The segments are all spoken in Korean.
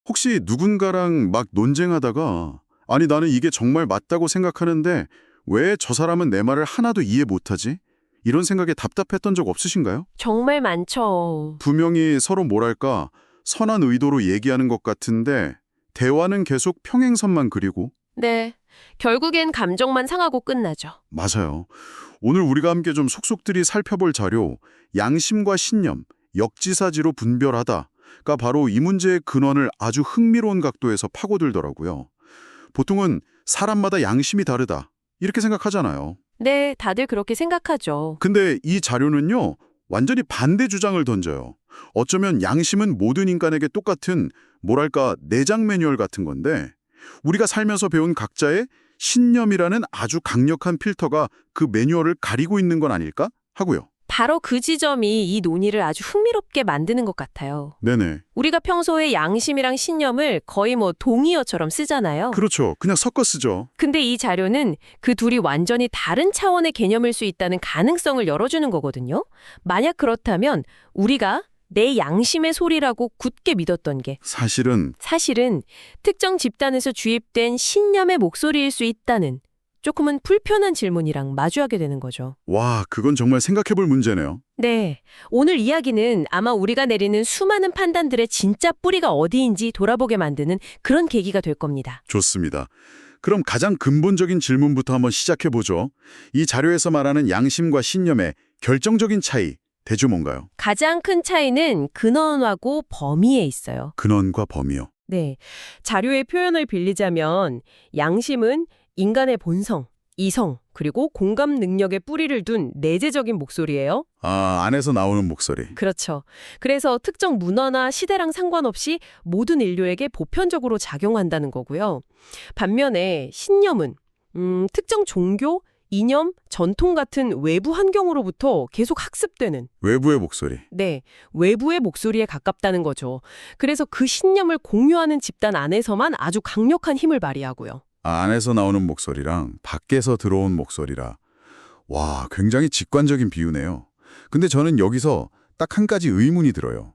혹시 누군가랑 막 논쟁하다가 아니 나는 이게 정말 맞다고 생각하는데 왜 저 사람은 내 말을 하나도 이해 못하지? 이런 생각에 답답했던 적 없으신가요? 정말 많죠. 분명히 서로 뭐랄까 선한 의도로 얘기하는 것 같은데 대화는 계속 평행선만 그리고 네. 결국엔 감정만 상하고 끝나죠. 맞아요. 오늘 우리가 함께 좀 속속들이 살펴볼 자료 양심과 신념, 역지사지로 분별하다가 바로 이 문제의 근원을 아주 흥미로운 각도에서 파고들더라고요. 보통은 사람마다 양심이 다르다 이렇게 생각하잖아요. 네, 다들 그렇게 생각하죠. 근데 이 자료는요, 완전히 반대 주장을 던져요. 어쩌면 양심은 모든 인간에게 똑같은, 뭐랄까, 내장 매뉴얼 같은 건데, 우리가 살면서 배운 각자의 신념이라는 아주 강력한 필터가 그 매뉴얼을 가리고 있는 건 아닐까? 하고요. 바로 그 지점이 이 논의를 아주 흥미롭게 만드는 것 같아요. 네네. 우리가 평소에 양심이랑 신념을 거의 동의어처럼 쓰잖아요. 그렇죠. 그냥 섞어 쓰죠. 근데 이 자료는 그 둘이 완전히 다른 차원의 개념일 수 있다는 가능성을 열어주는 거거든요. 만약 그렇다면 우리가 내 양심의 소리라고 굳게 믿었던 게 사실은 사실은 특정 집단에서 주입된 신념의 목소리일 수 있다는 조금은 불편한 질문이랑 마주하게 되는 거죠. 와, 그건 정말 생각해 볼 문제네요. 네, 오늘 이야기는 아마 우리가 내리는 수많은 판단들의 진짜 뿌리가 어디인지 돌아보게 만드는 그런 계기가 될 겁니다. 좋습니다. 그럼 가장 근본적인 질문부터 한번 시작해 보죠. 이 자료에서 말하는 양심과 신념의 결정적인 차이, 대주 뭔가요? 가장 큰 차이는 근원하고 범위에 있어요. 근원과 범위요. 네, 자료의 표현을 빌리자면 양심은 인간의 본성, 이성, 그리고 공감 능력에 뿌리를 둔 내재적인 목소리예요. 아, 안에서 나오는 목소리. 그렇죠. 그래서 특정 문화나 시대랑 상관없이 모든 인류에게 보편적으로 작용한다는 거고요. 반면에 신념은 특정 종교, 이념, 전통 같은 외부 환경으로부터 계속 학습되는 외부의 목소리. 네, 외부의 목소리에 가깝다는 거죠. 그래서 그 신념을 공유하는 집단 안에서만 아주 강력한 힘을 발휘하고요. 아, 안에서 나오는 목소리랑 밖에서 들어온 목소리라. 와, 굉장히 직관적인 비유네요. 근데 저는 여기서 딱 한 가지 의문이 들어요.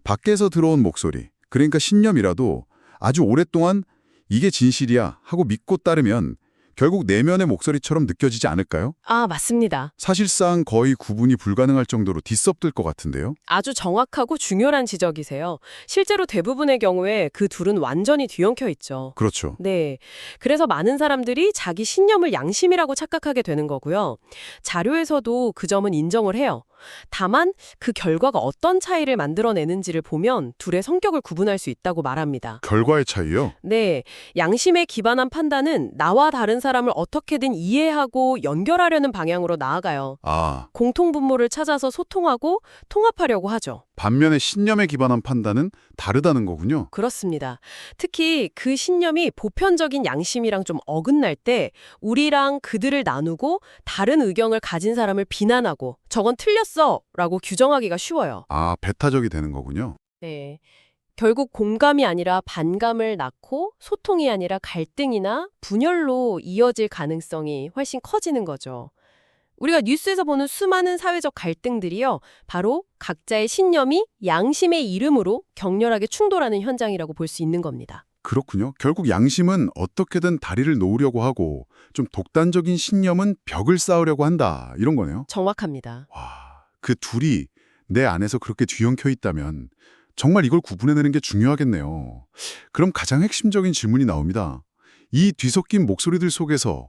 밖에서 들어온 목소리, 그러니까 신념이라도 아주 오랫동안 이게 진실이야 하고 믿고 따르면 결국 내면의 목소리처럼 느껴지지 않을까요? 아, 맞습니다. 사실상 거의 구분이 불가능할 정도로 뒤섞일 것 같은데요. 아주 정확하고 중요한 지적이세요. 실제로 대부분의 경우에 그 둘은 완전히 뒤엉켜 있죠. 그렇죠. 네. 그래서 많은 사람들이 자기 신념을 양심이라고 착각하게 되는 거고요. 자료에서도 그 점은 인정을 해요. 다만 그 결과가 어떤 차이를 만들어내는지를 보면 둘의 성격을 구분할 수 있다고 말합니다. 결과의 차이요? 네. 양심에 기반한 판단은 나와 다른 사람을 어떻게든 이해하고 연결하려는 방향으로 나아가요. 아, 공통분모를 찾아서 소통하고 통합하려고 하죠. 반면에 신념에 기반한 판단은 다르다는 거군요. 그렇습니다. 특히 그 신념이 보편적인 양심이랑 좀 어긋날 때 우리랑 그들을 나누고 다른 의견을 가진 사람을 비난하고 저건 틀렸어 라고 규정하기가 쉬워요. 아, 배타적이 되는 거군요. 네. 결국 공감이 아니라 반감을 낳고 소통이 아니라 갈등이나 분열로 이어질 가능성이 훨씬 커지는 거죠. 우리가 뉴스에서 보는 수많은 사회적 갈등들이요, 바로 각자의 신념이 양심의 이름으로 격렬하게 충돌하는 현장이라고 볼 수 있는 겁니다. 그렇군요. 결국 양심은 어떻게든 다리를 놓으려고 하고 좀 독단적인 신념은 벽을 쌓으려고 한다. 이런 거네요. 정확합니다. 와, 그 둘이 내 안에서 그렇게 뒤엉켜 있다면 정말 이걸 구분해내는 게 중요하겠네요. 그럼 가장 핵심적인 질문이 나옵니다. 이 뒤섞인 목소리들 속에서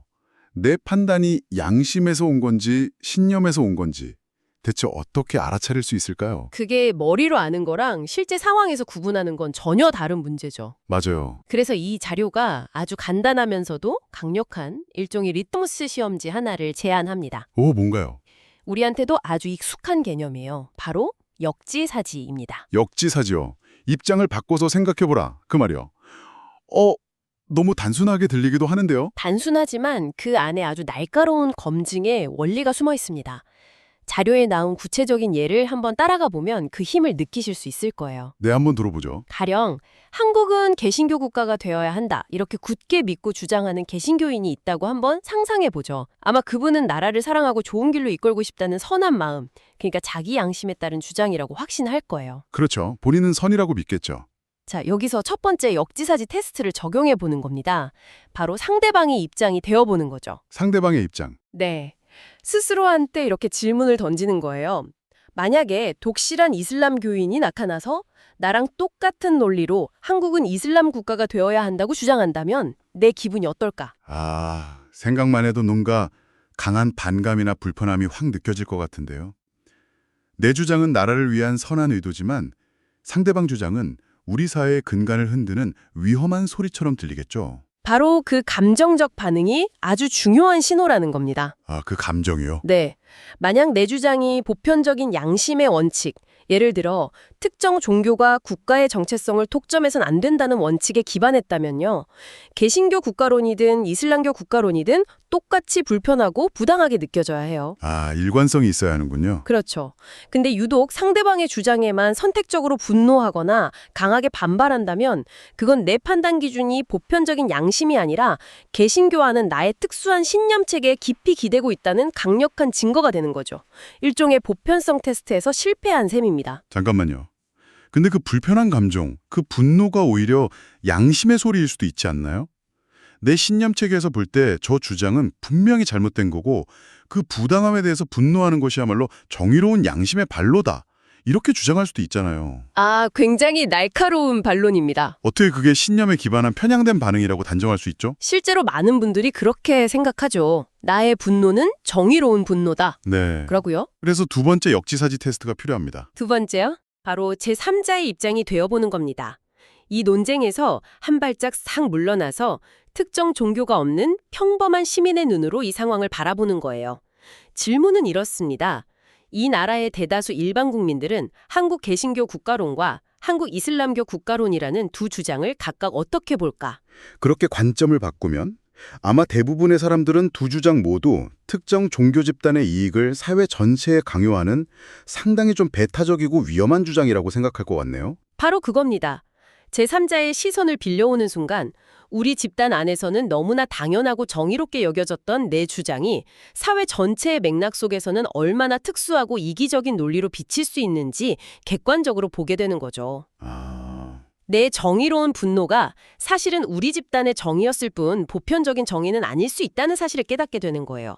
내 판단이 양심에서 온 건지 신념에서 온 건지 대체 어떻게 알아차릴 수 있을까요? 그게 머리로 아는 거랑 실제 상황에서 구분하는 건 전혀 다른 문제죠. 맞아요. 그래서 이 자료가 아주 간단하면서도 강력한 일종의 리트머스 시험지 하나를 제안합니다. 오, 뭔가요? 우리한테도 아주 익숙한 개념이에요. 바로 역지사지입니다. 역지사지요. 입장을 바꿔서 생각해보라. 그 말이요. 너무 단순하게 들리기도 하는데요. 단순하지만 그 안에 아주 날카로운 검증의 원리가 숨어 있습니다. 자료에 나온 구체적인 예를 한번 따라가 보면 그 힘을 느끼실 수 있을 거예요. 네, 한번 들어보죠. 가령 한국은 개신교 국가가 되어야 한다. 이렇게 굳게 믿고 주장하는 개신교인이 있다고 한번 상상해 보죠. 아마 그분은 나라를 사랑하고 좋은 길로 이끌고 싶다는 선한 마음, 그러니까 자기 양심에 따른 주장이라고 확신할 거예요. 그렇죠. 본인은 선이라고 믿겠죠. 자, 여기서 첫 번째 역지사지 테스트를 적용해 보는 겁니다. 바로 상대방의 입장이 되어 보는 거죠. 상대방의 입장. 네. 스스로한테 이렇게 질문을 던지는 거예요. 만약에 독실한 이슬람 교인이 나타나서 나랑 똑같은 논리로 한국은 이슬람 국가가 되어야 한다고 주장한다면 내 기분이 어떨까? 생각만 해도 뭔가 강한 반감이나 불편함이 확 느껴질 것 같은데요. 내 주장은 나라를 위한 선한 의도지만 상대방 주장은 우리 사회의 근간을 흔드는 위험한 소리처럼 들리겠죠. 바로 그 감정적 반응이 아주 중요한 신호라는 겁니다. 그 감정이요? 네. 만약 내 주장이 보편적인 양심의 원칙, 예를 들어 특정 종교가 국가의 정체성을 독점해선 안 된다는 원칙에 기반했다면요. 개신교 국가론이든 이슬람교 국가론이든 똑같이 불편하고 부당하게 느껴져야 해요. 일관성이 있어야 하는군요. 그렇죠. 근데 유독 상대방의 주장에만 선택적으로 분노하거나 강하게 반발한다면 그건 내 판단 기준이 보편적인 양심이 아니라 개신교와는 나의 특수한 신념체계에 깊이 기대고 있다는 강력한 증거가 되는 거죠. 일종의 보편성 테스트에서 실패한 셈입니다. 잠깐만요. 근데 그 불편한 감정, 그 분노가 오히려 양심의 소리일 수도 있지 않나요? 내 신념 체계에서 볼 때 저 주장은 분명히 잘못된 거고 그 부당함에 대해서 분노하는 것이야말로 정의로운 양심의 발로다. 이렇게 주장할 수도 있잖아요. 굉장히 날카로운 반론입니다. 어떻게 그게 신념에 기반한 편향된 반응이라고 단정할 수 있죠? 실제로 많은 분들이 그렇게 생각하죠. 나의 분노는 정의로운 분노다. 네. 그러고요. 그래서 두 번째 역지사지 테스트가 필요합니다. 두 번째요. 바로 제3자의 입장이 되어보는 겁니다. 이 논쟁에서 한 발짝 싹 물러나서 특정 종교가 없는 평범한 시민의 눈으로 이 상황을 바라보는 거예요. 질문은 이렇습니다. 이 나라의 대다수 일반 국민들은 한국 개신교 국가론과 한국 이슬람교 국가론이라는 두 주장을 각각 어떻게 볼까? 그렇게 관점을 바꾸면 아마 대부분의 사람들은 두 주장 모두 특정 종교 집단의 이익을 사회 전체에 강요하는 상당히 좀 배타적이고 위험한 주장이라고 생각할 것 같네요. 바로 그겁니다. 제3자의 시선을 빌려오는 순간 우리 집단 안에서는 너무나 당연하고 정의롭게 여겨졌던 내 주장이 사회 전체의 맥락 속에서는 얼마나 특수하고 이기적인 논리로 비칠 수 있는지 객관적으로 보게 되는 거죠. 내 정의로운 분노가 사실은 우리 집단의 정의였을 뿐 보편적인 정의는 아닐 수 있다는 사실을 깨닫게 되는 거예요.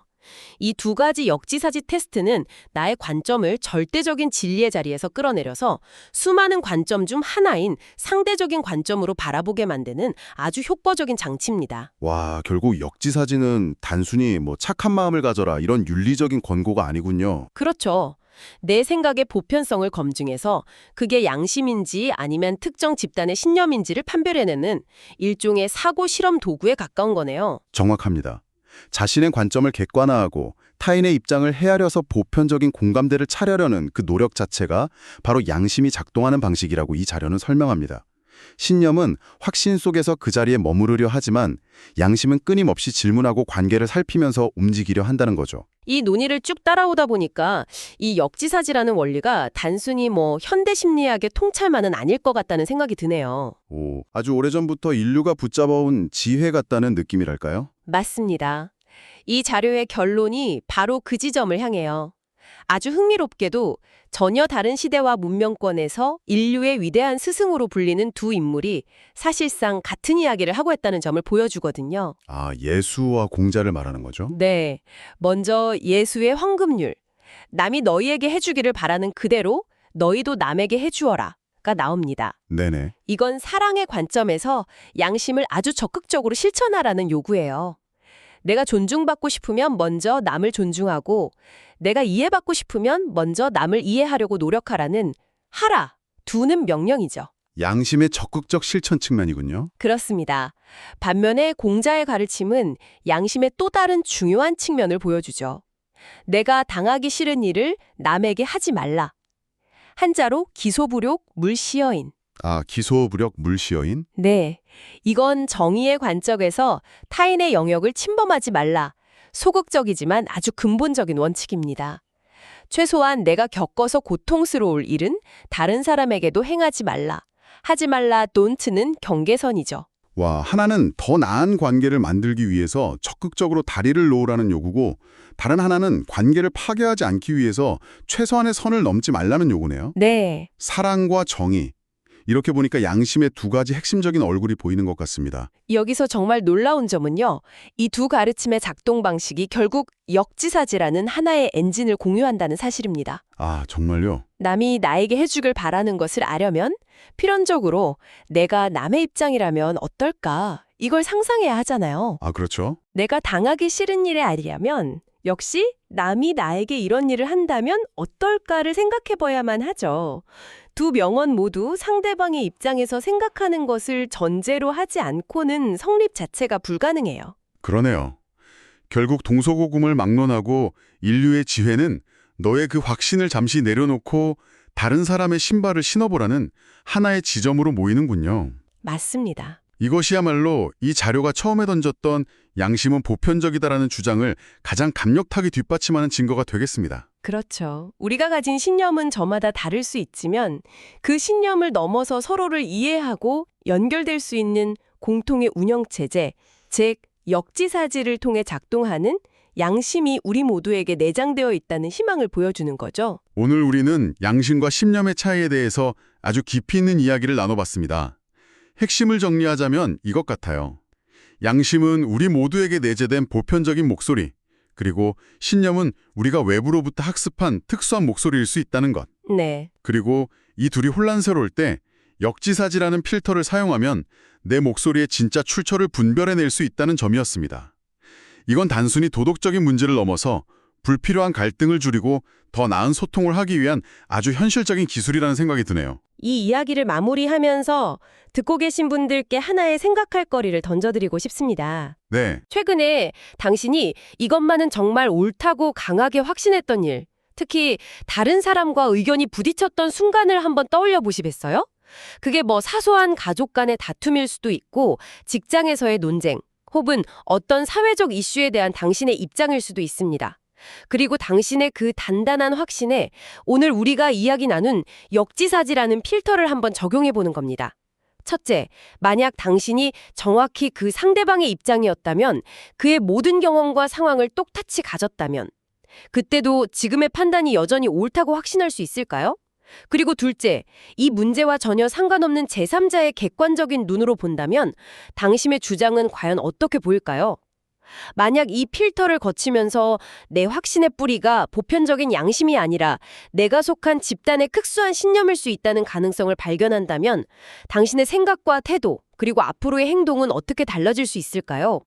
이 두 가지 역지사지 테스트는 나의 관점을 절대적인 진리의 자리에서 끌어내려서 수많은 관점 중 하나인 상대적인 관점으로 바라보게 만드는 아주 효과적인 장치입니다. 결국 역지사지는 단순히 착한 마음을 가져라 이런 윤리적인 권고가 아니군요. 그렇죠. 내 생각의 보편성을 검증해서 그게 양심인지 아니면 특정 집단의 신념인지를 판별해내는 일종의 사고 실험 도구에 가까운 거네요. 정확합니다. 자신의 관점을 객관화하고 타인의 입장을 헤아려서 보편적인 공감대를 차려려는 그 노력 자체가 바로 양심이 작동하는 방식이라고 이 자료는 설명합니다. 신념은 확신 속에서 그 자리에 머무르려 하지만 양심은 끊임없이 질문하고 관계를 살피면서 움직이려 한다는 거죠. 이 논의를 쭉 따라오다 보니까 이 역지사지라는 원리가 단순히 현대 심리학의 통찰만은 아닐 것 같다는 생각이 드네요. 아주 오래전부터 인류가 붙잡아온 지혜 같다는 느낌이랄까요? 맞습니다. 이 자료의 결론이 바로 그 지점을 향해요. 아주 흥미롭게도 전혀 다른 시대와 문명권에서 인류의 위대한 스승으로 불리는 두 인물이 사실상 같은 이야기를 하고 있다는 점을 보여주거든요. 예수와 공자를 말하는 거죠? 네. 먼저 예수의 황금률. 남이 너희에게 해주기를 바라는 그대로 너희도 남에게 해주어라. 가 나옵니다. 네네. 이건 사랑의 관점에서 양심을 아주 적극적으로 실천하라는 요구예요. 내가 존중받고 싶으면 먼저 남을 존중하고 내가 이해받고 싶으면 먼저 남을 이해하려고 노력하라는 하라, 두는 명령이죠. 양심의 적극적 실천 측면이군요. 그렇습니다. 반면에 공자의 가르침은 양심의 또 다른 중요한 측면을 보여주죠. 내가 당하기 싫은 일을 남에게 하지 말라. 한자로 기소불욕 물시여인. 기소불역 물시여인? 네, 이건 정의의 관점에서 타인의 영역을 침범하지 말라. 소극적이지만 아주 근본적인 원칙입니다. 최소한 내가 겪어서 고통스러울 일은 다른 사람에게도 행하지 말라. 하지 말라 don't는 경계선이죠. 하나는 더 나은 관계를 만들기 위해서 적극적으로 다리를 놓으라는 요구고 다른 하나는 관계를 파괴하지 않기 위해서 최소한의 선을 넘지 말라는 요구네요. 네. 사랑과 정의, 이렇게 보니까 양심의 두 가지 핵심적인 얼굴이 보이는 것 같습니다. 여기서 정말 놀라운 점은요. 이 두 가르침의 작동 방식이 결국 역지사지라는 하나의 엔진을 공유한다는 사실입니다. 아, 정말요? 남이 나에게 해주길 바라는 것을 아려면 필연적으로 내가 남의 입장이라면 어떨까? 이걸 상상해야 하잖아요. 아, 그렇죠. 내가 당하기 싫은 일에 아리려면 역시 남이 나에게 이런 일을 한다면 어떨까를 생각해 봐야만 하죠. 두 명언 모두 상대방의 입장에서 생각하는 것을 전제로 하지 않고는 성립 자체가 불가능해요. 그러네요. 결국 동서고금을 막론하고 인류의 지혜는 너의 그 확신을 잠시 내려놓고 다른 사람의 신발을 신어보라는 하나의 지점으로 모이는군요. 맞습니다. 이것이야말로 이 자료가 처음에 던졌던 양심은 보편적이다라는 주장을 가장 강력하게 뒷받침하는 증거가 되겠습니다. 그렇죠. 우리가 가진 신념은 저마다 다를 수 있지만 그 신념을 넘어서 서로를 이해하고 연결될 수 있는 공통의 운영체제, 즉 역지사지를 통해 작동하는 양심이 우리 모두에게 내장되어 있다는 희망을 보여주는 거죠. 오늘 우리는 양심과 신념의 차이에 대해서 아주 깊이 있는 이야기를 나눠봤습니다. 핵심을 정리하자면 이것 같아요. 양심은 우리 모두에게 내재된 보편적인 목소리, 그리고 신념은 우리가 외부로부터 학습한 특수한 목소리일 수 있다는 것. 네. 그리고 이 둘이 혼란스러울 때 역지사지라는 필터를 사용하면 내 목소리의 진짜 출처를 분별해낼 수 있다는 점이었습니다. 이건 단순히 도덕적인 문제를 넘어서 불필요한 갈등을 줄이고 더 나은 소통을 하기 위한 아주 현실적인 기술이라는 생각이 드네요. 이 이야기를 마무리하면서 듣고 계신 분들께 하나의 생각할 거리를 던져드리고 싶습니다. 네, 최근에 당신이 이것만은 정말 옳다고 강하게 확신했던 일, 특히 다른 사람과 의견이 부딪혔던 순간을 한번 떠올려 보시겠어요? 그게 뭐 사소한 가족 간의 다툼일 수도 있고 직장에서의 논쟁, 혹은 어떤 사회적 이슈에 대한 당신의 입장일 수도 있습니다. 그리고 당신의 그 단단한 확신에 오늘 우리가 이야기 나눈 역지사지라는 필터를 한번 적용해 보는 겁니다. 첫째, 만약 당신이 정확히 그 상대방의 입장이었다면, 그의 모든 경험과 상황을 똑같이 가졌다면, 그때도 지금의 판단이 여전히 옳다고 확신할 수 있을까요? 그리고 둘째, 이 문제와 전혀 상관없는 제3자의 객관적인 눈으로 본다면 당신의 주장은 과연 어떻게 보일까요? 만약 이 필터를 거치면서 내 확신의 뿌리가 보편적인 양심이 아니라 내가 속한 집단의 특수한 신념일 수 있다는 가능성을 발견한다면 당신의 생각과 태도, 그리고 앞으로의 행동은 어떻게 달라질 수 있을까요?